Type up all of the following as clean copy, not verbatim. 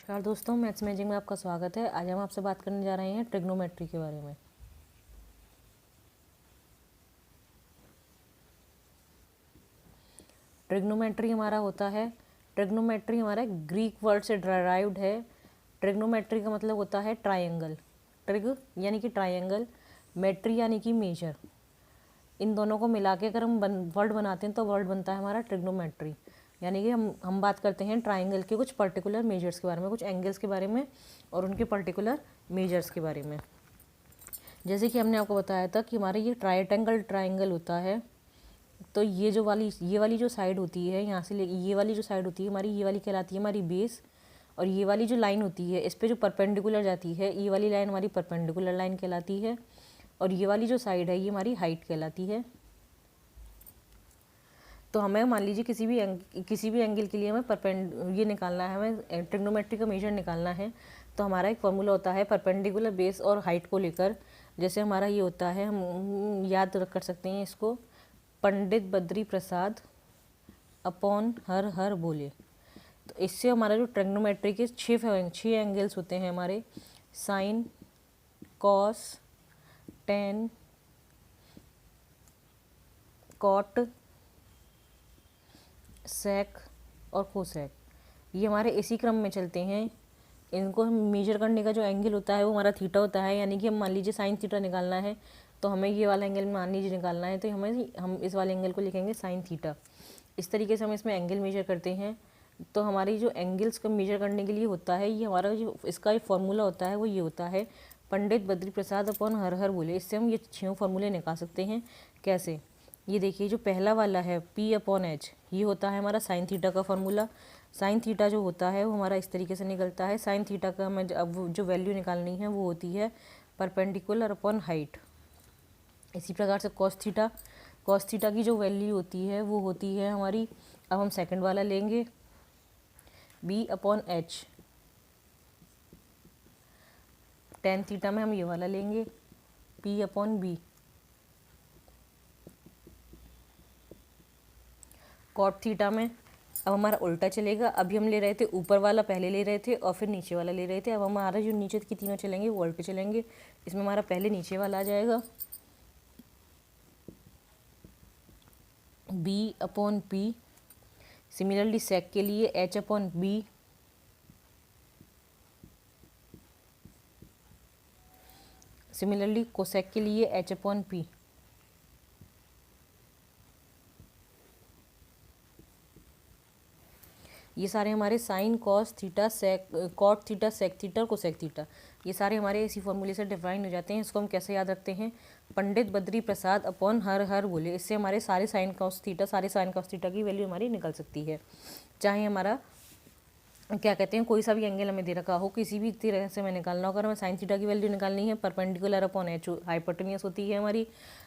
नमस्कार दोस्तों, maths magic में आपका स्वागत है। आज हम आपसे बात करने जा रहे हैं ट्रिग्नोमेट्री के बारे में। ट्रिग्नोमेट्री हमारा ग्रीक वर्ड से डिराइव्ड है। ट्रिग्नोमेट्री का मतलब होता है ट्रायंगल। ट्रिग यानी कि ट्रायंगल, मेट्री यानी कि मेजर। इन दोनों को मिला के अगर हम वर्ड बनाते हैं तो वर्ड बनता है हमारा ट्रिग्नोमेट्री। यानी कि हम बात करते हैं ट्रायंगल के कुछ पर्टिकुलर मेजर्स के बारे में, कुछ एंगल्स के बारे में और उनके पर्टिकुलर मेजर्स के बारे में। जैसे कि हमने आपको बताया था कि हमारा ये ट्रायंगल होता है। तो ये वाली जो साइड होती है, यहाँ से ये वाली जो साइड होती है हमारी, ये वाली कहलाती है हमारी बेस। और ये वाली जो लाइन होती है इस पे जो परपेंडिकुलर जाती है, ये वाली लाइन हमारी परपेंडिकुलर लाइन कहलाती है। और ये वाली जो साइड है ये हमारी हाइट कहलाती है। तो हमें मान लीजिए किसी भी एंगल के लिए हमें ये निकालना है, हमें ट्रिग्नोमेट्री का मेजर निकालना है। तो हमारा एक फॉर्मूला होता है परपेंडिकुलर बेस और हाइट को लेकर। जैसे हमारा ये होता है, हम याद कर सकते हैं इसको, पंडित बद्री प्रसाद अपॉन हर बोले। तो इससे हमारा जो ट्रिग्नोमेट्री के छः एंगल्स होते हैं हमारे, साइन, कॉस, टेन, कॉट, सेक और कोसेक, ये हमारे इसी क्रम में चलते हैं। इनको हम मेजर करने का जो एंगल होता है वो हमारा थीटा होता है। यानी कि हम मान लीजिए साइन थीटा निकालना है तो हमें ये वाला एंगल मान लीजिए निकालना है, तो हम इस वाले एंगल को लिखेंगे साइन थीटा। इस तरीके से हम इसमें एंगल मेजर करते हैं। तो हमारी जो एंगल्स का मेजर करने के लिए होता है, ये हमारा जो इसका एक फॉर्मूला होता है वो ये होता है, पंडित बद्री प्रसाद अपॉन हर बोले। इससे हम ये 6 फॉर्मूले निकाल सकते हैं। कैसे? ये देखिए, जो पहला वाला है P अपॉन एच, ये होता है हमारा साइन थीटा का फॉर्मूला। साइन थीटा जो होता है वो हमारा इस तरीके से निकलता है। साइन थीटा का हमें अब जो वैल्यू निकालनी है वो होती है परपेंडिकुलर अपॉन हाइट। इसी प्रकार से कॉस थीटा की जो वैल्यू होती है वो होती है हमारी, अब हम सेकंड वाला लेंगे, B upon H. Tan theta में हम ये वाला लेंगे, P upon B. Cot theta में अब हमारा उल्टा चलेगा। अभी हम ले रहे थे ऊपर वाला, पहले ले रहे थे और फिर नीचे वाला ले रहे थे। अब हमारा जो नीचे की तीनों चलेंगे वो उल्टे चलेंगे। इसमें हमारा पहले नीचे वाला आ जाएगा, B अपॉन P। सिमिलरली सेक के लिए H upon B। Similarly cosec के लिए H अपॉन P। ये सारे हमारे साइन, कॉस थीटा, सेक, कॉट थीटा, सेक थीटा और कोसेक थीटा, ये सारे हमारे इसी फॉर्मूले से डिफाइन हो जाते हैं। इसको हम कैसे याद रखते हैं? पंडित बद्री प्रसाद अपॉन हर बोले। इससे हमारे सारे साइन कॉस थीटा की वैल्यू हमारी निकल सकती है। चाहे हमारा क्या कहते हैं, कोई सा भी एंगल हमें दे रखा हो, किसी भी तरह से हमें निकालना हो। अगर हमें साइन थीटा की वैल्यू निकालनी है, परपेंडिकुलर अपॉन एच हाइपोटेन्यूस होती है हमारी।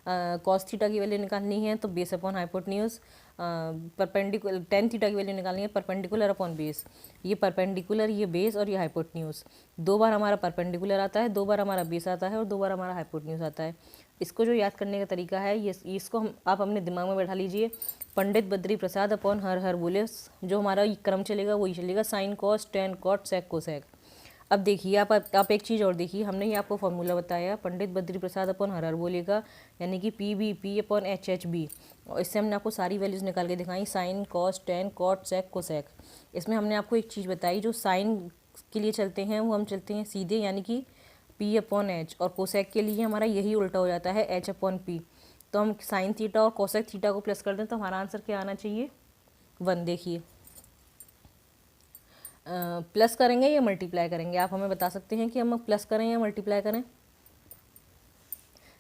कॉस थीटा की वैल्यू निकालनी है तो base upon hypotenuse. Perpendicular tan theta की वैल्यू निकालनी है, परपेंडिकुलर अपॉन बेस। ये परपेंडिकुलर, ये बेस और ये हाइपोटेन्यूस। 2 बार हमारा परपेंडिकुलर आता है, 2 बार हमारा बेस आता है और 2 बार हमारा हाइपोटेन्यूस आता है। इसको जो याद करने का तरीका है, ये इसको आप अपने दिमाग में बैठा लीजिए। पंडित बद्री प्रसाद अपॉन हर बोले, जो हमारा क्रम चलेगा वही चलेगा, sign, cos, tan, cot, sec, cosec. अब देखिए आप एक चीज़ और देखिए, हमने ये आपको फॉर्मूला बताया पंडित बद्री प्रसाद अपॉन हर बोलेगा, यानी कि P अपॉन एच बी। और इससे हमने आपको सारी वैल्यूज़ निकाल के दिखाई, sign, cos, tan, cot, sec, cosec. इसमें हमने आपको एक चीज़ बताई, जो साइन के लिए चलते हैं वो हम चलते हैं सीधे, यानी कि P अपॉन एच। और कोसेक के लिए हमारा यही उल्टा हो जाता है, H अपॉन P। तो हम साइन थीटा और कोसेक थीटा को प्लस कर दें तो हमारा आंसर क्या आना चाहिए? 1। देखिए, प्लस करेंगे या मल्टीप्लाई करेंगे? आप हमें बता सकते हैं कि हम प्लस करें या मल्टीप्लाई करें?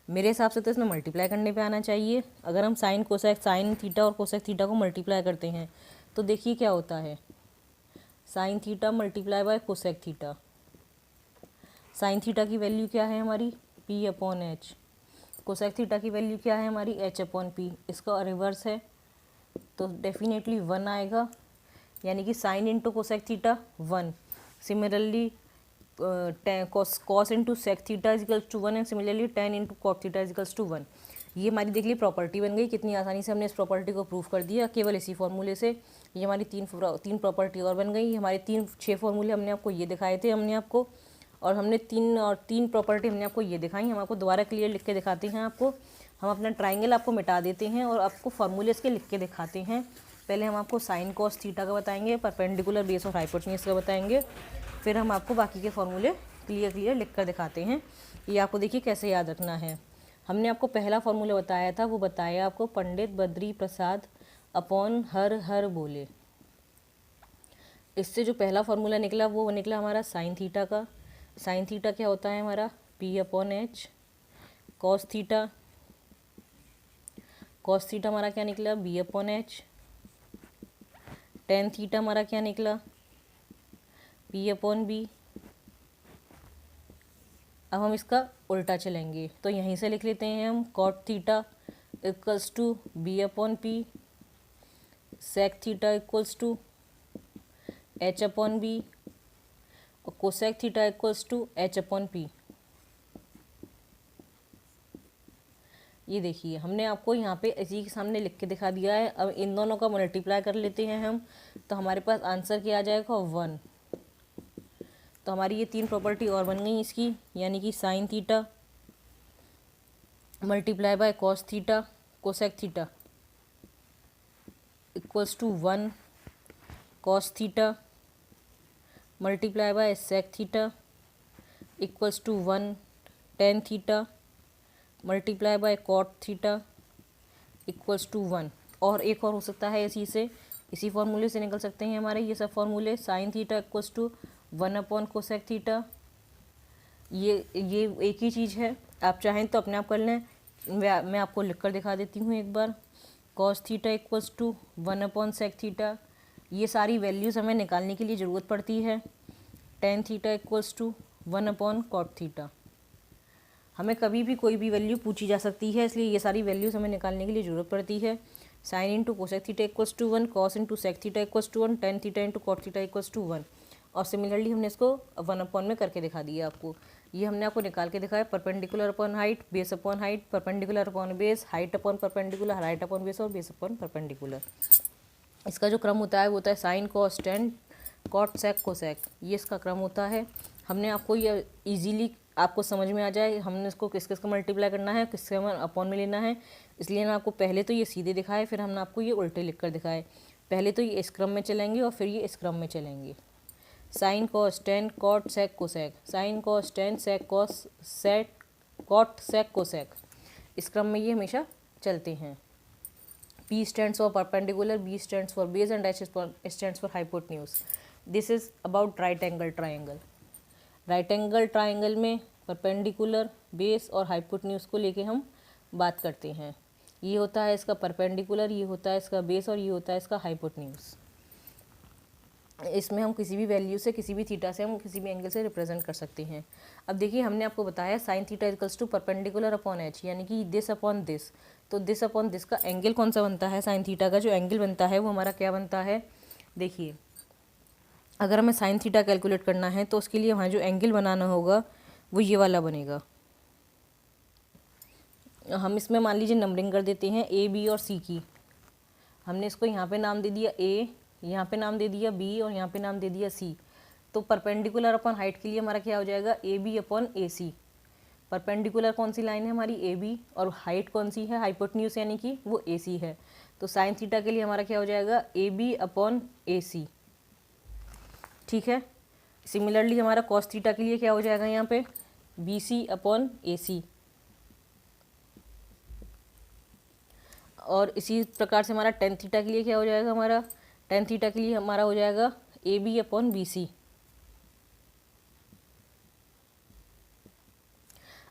मेरे हिसाब से तो इसमें मल्टीप्लाई करने पे आना चाहिए। अगर हम साइन थीटा और कोसेक थीटा को मल्टीप्लाई करते हैं तो देखिए क्या होता है, sine theta multiply by cosec theta. Sine theta की वैल्यू क्या है हमारी? P upon H. Cosec theta की वैल्यू क्या है हमारी? H upon P। इसका रिवर्स है तो डेफिनेटली 1 आएगा, यानी कि sine into cosec theta 1। Similarly cos into sec theta equals to 1 and similarly tan into cot theta equals to 1। ये हमारी देख ली प्रॉपर्टी बन गई, कितनी आसानी से हमने इस प्रॉपर्टी को प्रूव कर दिया केवल इसी फॉर्मूले से। ये हमारी तीन प्रॉपर्टी और बन गई। हमारे 6 फॉर्मूले हमने आपको ये दिखाए थे हमने आपको, और हमने तीन प्रॉपर्टी हमने आपको ये दिखाई। हम आपको दोबारा क्लियर लिख के दिखाते हैं आपको। हम अपना ट्राइंगल आपको मिटा देते हैं और आपको फार्मूले इसके लिख के दिखाते हैं। पहले हम आपको साइन कॉस थीटा का बताएंगे, परपेंडिकुलर बेस और हाइपोटेन्यूज का बताएंगे, फिर हम आपको बाकी के फॉर्मूले क्लियर लिख कर दिखाते हैं। ये आपको देखिए कैसे याद रखना है। हमने आपको पहला फॉर्मूला बताया था, वो बताया आपको पंडित बद्री प्रसाद अपॉन हर बोले। इससे जो पहला फॉर्मूला निकला वो निकला हमारा साइन थीटा का। साइन थीटा क्या होता है हमारा P upon H. Cos theta हमारा क्या निकला B upon H. Tan theta हमारा क्या निकला P अपॉन बी। अब हम इसका उल्टा चलेंगे तो यहीं से लिख लेते हैं हम cot theta equals to B upon P. Sec theta equals to H upon B और cosec theta equals to H upon P. ये देखिए हमने आपको यहाँ पे इसी के सामने लिख के दिखा दिया है। अब इन दोनों का मल्टीप्लाई कर लेते हैं हम, तो हमारे पास आंसर क्या आ जाएगा 1। तो हमारी ये 3 प्रॉपर्टी और बन गई इसकी, यानी कि sine theta multiply by cos theta cosec theta equals to 1। Cos theta multiply by sec theta equals to 1। Tan theta multiply by cot theta equals to 1। और एक और हो सकता है इसी फॉर्मूले से निकल सकते हैं हमारे ये सब फॉर्मूले। Sine theta equals to 1 upon cosec theta. ये एक ही चीज़ है, आप चाहें तो अपने आप कर लें, मैं आपको लिख कर दिखा देती हूँ एक बार। Cos theta equals to 1 upon sec theta. ये सारी वैल्यूज़ हमें निकालने के लिए ज़रूरत पड़ती है। Tan theta equals to 1 upon cot theta. हमें कभी भी कोई भी वैल्यू पूछी जा सकती है, इसलिए ये सारी वैल्यूज़ हमें निकालने के लिए ज़रूरत पड़ती है। Sine into cosec theta equals to 1, cos into sec theta equals to 1, tan theta into cot theta equals to 1। और सिमिलरली हमने इसको 1 अपॉन में करके दिखा दिया आपको। ये हमने आपको निकाल के दिखाया perpendicular upon height, base upon height, perpendicular upon base, height upon perpendicular, height upon base और बेस अपॉन परपेंडिकुलर। इसका जो क्रम होता है वो होता है sine cos tan cot sec cosec, ये इसका क्रम होता है। हमने आपको ये इजीली आपको समझ में आ जाए हमने इसको किस किस का मल्टीप्लाई करना है, किससे हमें अपॉन में लेना है, इसलिए ना आपको पहले तो ये सीधे दिखाए, फिर हमने आपको ये उल्टे लिख कर दिखाए। पहले तो ये इस क्रम में चलेंगे और फिर ये इस क्रम में चलेंगे। Sine cos tan cot sec cosec, sine cos tan sec cos sec cot sec cosec, इस क्रम में ये हमेशा चलते हैं। P stands for perpendicular, B stands for base and H stands for hypotenuse. This is about right angle triangle. Right angle triangle में perpendicular base और hypotenuse को लेके हम बात करते हैं। ये होता है इसका परपेंडिकुलर, ये होता है इसका बेस और ये होता है इसका हाइपोटेन्यूज। इसमें हम किसी भी वैल्यू से, किसी भी थीटा से, हम किसी भी एंगल से रिप्रेजेंट कर सकते हैं। अब देखिए हमने आपको बताया sine theta equals to perpendicular upon H, यानी कि दिस अपॉन दिस। तो दिस अपॉन दिस का एंगल कौन सा बनता है, साइन थीटा का जो एंगल बनता है वो हमारा क्या बनता है। देखिए अगर हमें साइन थीटा कैलकुलेट करना है तो उसके लिए वहाँ जो एंगल बनाना होगा वो ये वाला बनेगा। हम इसमें मान लीजिए नंबरिंग कर देते हैं ए बी और सी की। हमने इसको यहाँ पे नाम दे दिया ए, यहाँ पे नाम दे दिया बी और यहाँ पे नाम दे दिया सी। तो परपेंडिकुलर अपॉन हाइट के लिए हमारा क्या हो जाएगा A B upon A C. Perpendicular कौन सी लाइन है हमारी ए बी और हाइट कौन सी है हाइपोटेन्यूज यानी कि वो ए सी है। तो साइन थीटा के लिए हमारा क्या हो जाएगा ए बी अपॉन ए सी। ठीक है, सिमिलरली हमारा कॉस थीटा के लिए क्या हो जाएगा यहाँ पे बी सी अपॉन ए सी। और इसी प्रकार से हमारा टेन थीटा के लिए क्या हो जाएगा, हमारा टेन थीटा के लिए हमारा हो जाएगा A B upon B C.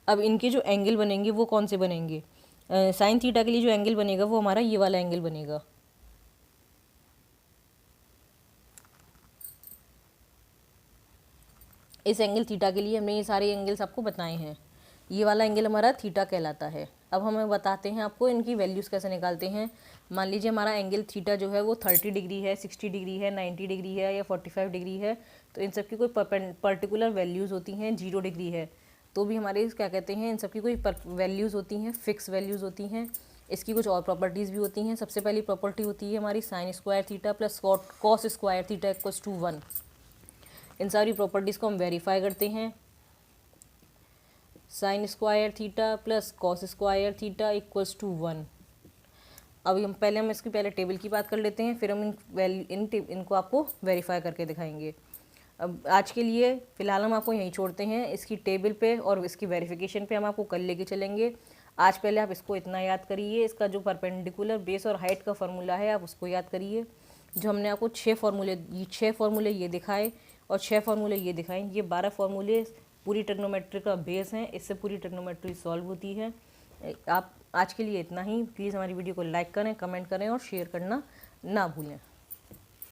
अब इनके जो एंगल बनेंगे वो कौन से बनेंगे, साइन थीटा के लिए जो एंगल बनेगा वो हमारा ये वाला एंगल बनेगा। इस एंगल थीटा के लिए हमने ये सारे एंगल्स आपको बताए हैं। ये वाला एंगल हमारा थीटा कहलाता है। अब हमें बताते हैं आपको इनकी वैल्यूज़ कैसे निकालते हैं। मान लीजिए हमारा एंगल थीटा जो है वो 30 डिग्री है, 60 डिग्री है, 90 डिग्री है या 45 डिग्री है। तो इन सब की कोई पर्टिकुलर वैल्यूज़ होती हैं। 0 डिग्री है तो भी हमारे क्या कहते हैं, इन सब की कोई वैल्यूज़ होती हैं, फिक्स वैल्यूज़ होती हैं। इसकी कुछ और प्रॉपर्टीज़ भी होती हैं। सबसे पहली प्रॉपर्टी होती है हमारी sine square theta plus cos square theta equals to 1। इन सारी प्रॉपर्टीज़ को हम वेरीफाई करते हैं। Sine square theta plus cos square theta equals to 1। अभी हम इसकी पहले टेबल की बात कर लेते हैं, फिर हम इनको आपको वेरीफाई करके दिखाएंगे। अब आज के लिए फ़िलहाल हम आपको यहीं छोड़ते हैं। इसकी टेबल पे और इसकी वेरिफिकेशन पे हम आपको कल लेके चलेंगे। आज पहले आप इसको इतना याद करिए, इसका जो परपेंडिकुलर बेस और हाइट का फार्मूला है आप उसको याद करिए। जो हमने आपको 6 फार्मूले ये दिखाए और 6 फार्मूले ये दिखाएं, ये 12 फार्मूले पूरी ट्रिग्नोमेट्री का बेस हैं। इससे पूरी ट्रिग्नोमेट्री सॉल्व होती है। आप आज के लिए इतना ही। प्लीज़ हमारी वीडियो को लाइक करें, कमेंट करें और शेयर करना ना भूलें।